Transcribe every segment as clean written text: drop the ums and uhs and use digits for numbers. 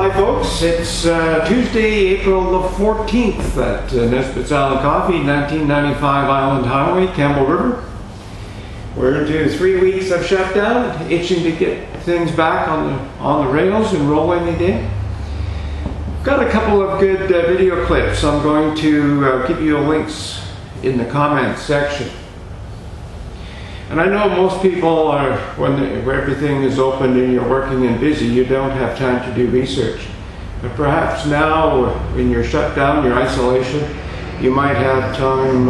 Hi folks, it's Tuesday, April the 14th at Nesbitt's Island Coffee, 1995 Island Highway, Campbell River. We're into 3 weeks of shutdown, itching to get things back on the rails and rolling again. Got a couple of good video clips. I'm going to give you links in the comments section. And I know most people are, when everything is open and you're working and busy, you don't have time to do research. But perhaps now, in your shutdown, your isolation, you might have time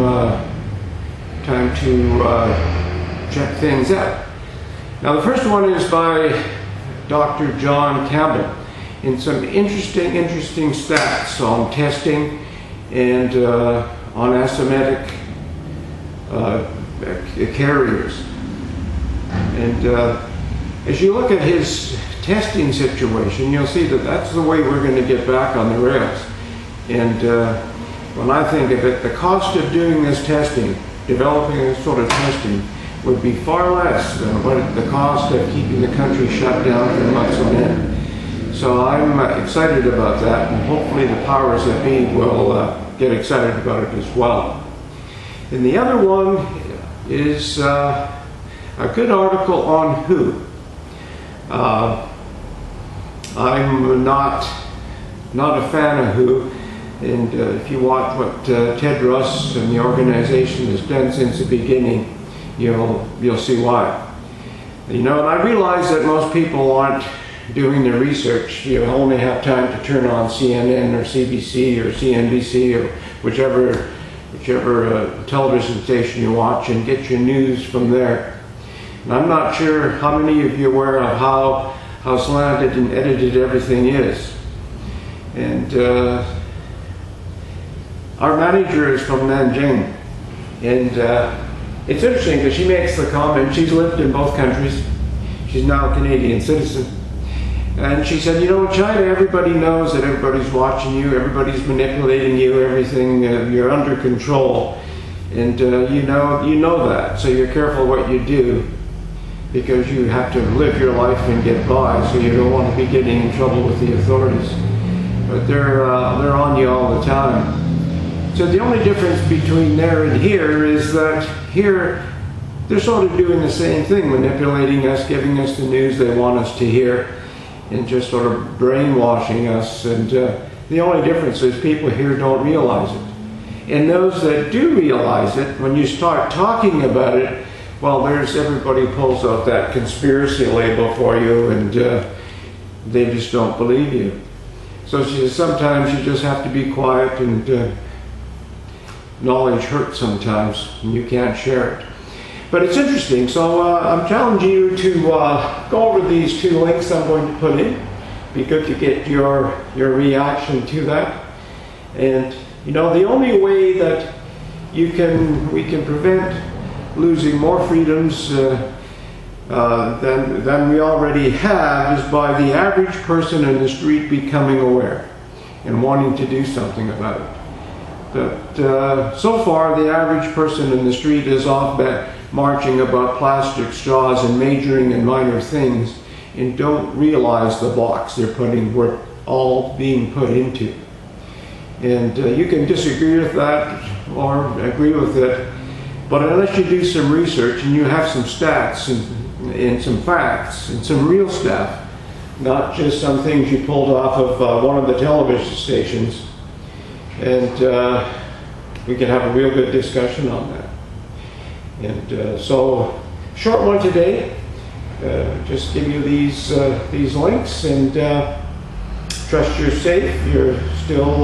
to check things out. Now the first one is by Dr. John Campbell, in some interesting stats on testing and on asthmatic carriers. And as you look at his testing situation, you'll see that that's the way we're going to get back on the rails. And when I think of it, the cost of doing this testing, developing this sort of testing, would be far less than what the cost of keeping the country shut down for months on end. So I'm excited about that, and hopefully the powers that be will get excited about it as well. And the other one is a good article on WHO. I'm not a fan of WHO, and if you watch what Tedros and the organization has done since the beginning, you'll see why. You know, and I realize that most people aren't doing their research. You only have time to turn on CNN or CBC or CNBC or whichever television station you watch and get your news from there. And I'm not sure how many of you are aware of how slanted and edited everything is. And our manager is from Nanjing, and it's interesting because she makes the comment, she's lived in both countries, she's now a Canadian citizen, and she said, you know, in China everybody knows that everybody's watching you, everybody's manipulating you, everything, you're under control, and you know that, so you're careful what you do because you have to live your life and get by, so you don't want to be getting in trouble with the authorities. But they're on you all the time. So the only difference between there and here is that here they're sort of doing the same thing, manipulating us, giving us the news they want us to hear, and just sort of brainwashing us. And the only difference is people here don't realize it. And those that do realize it, when you start talking about it, well, everybody pulls out that conspiracy label for you, and they just don't believe you. So she says sometimes you just have to be quiet, and knowledge hurts sometimes, and you can't share it. But it's interesting, so I'm challenging you to go over these two links I'm going to put in. Be good to get your reaction to that. And you know, the only way that we can prevent losing more freedoms than we already have is by the average person in the street becoming aware and wanting to do something about it. But so far, the average person in the street is off marching about plastic straws and majoring in minor things, and don't realize the box we're all being put into. And you can disagree with that or agree with it, but unless you do some research and you have some stats and some facts and some real stuff, not just some things you pulled off of one of the television stations, and we can have a real good discussion on that. And so, short one today. Just give you these links, and trust you're safe. You're still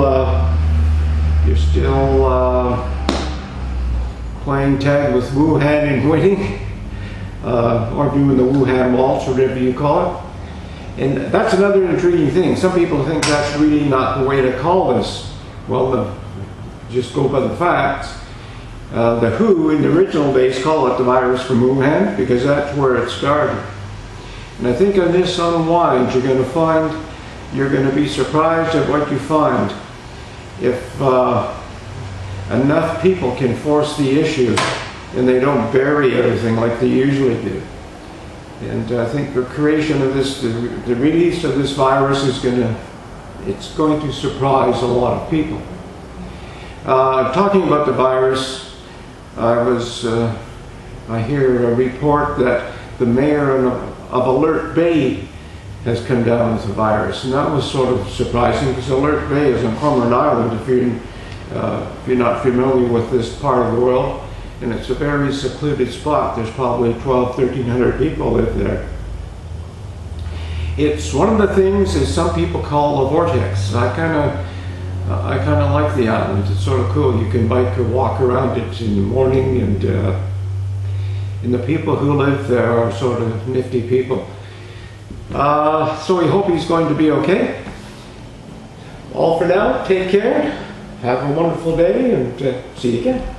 playing tag with Wuhan and winning, or doing the Wuhan waltz, or whatever you call it. And that's another intriguing thing. Some people think that's really not the way to call this. Well, just go by the facts. The WHO in the original days call it the virus from Wuhan because that's where it started. And I think on this unwind, you're going to be surprised at what you find if enough people can force the issue and they don't bury everything like they usually do. And I think the creation of this, the release of this virus is going to it's going to surprise a lot of people. Talking about the virus, I hear a report that the mayor of Alert Bay has come down with the virus, and that was sort of surprising because Alert Bay is on Cormorant Island, if you're not familiar with this part of the world, and it's a very secluded spot. There's probably 1,300 people live there. It's one of the things that some people call a vortex. I kind of like the island. It's sort of cool. You can bike or walk around it in the morning, and the people who live there are sort of nifty people. So we hope he's going to be okay. All for now. Take care. Have a wonderful day, and see you again.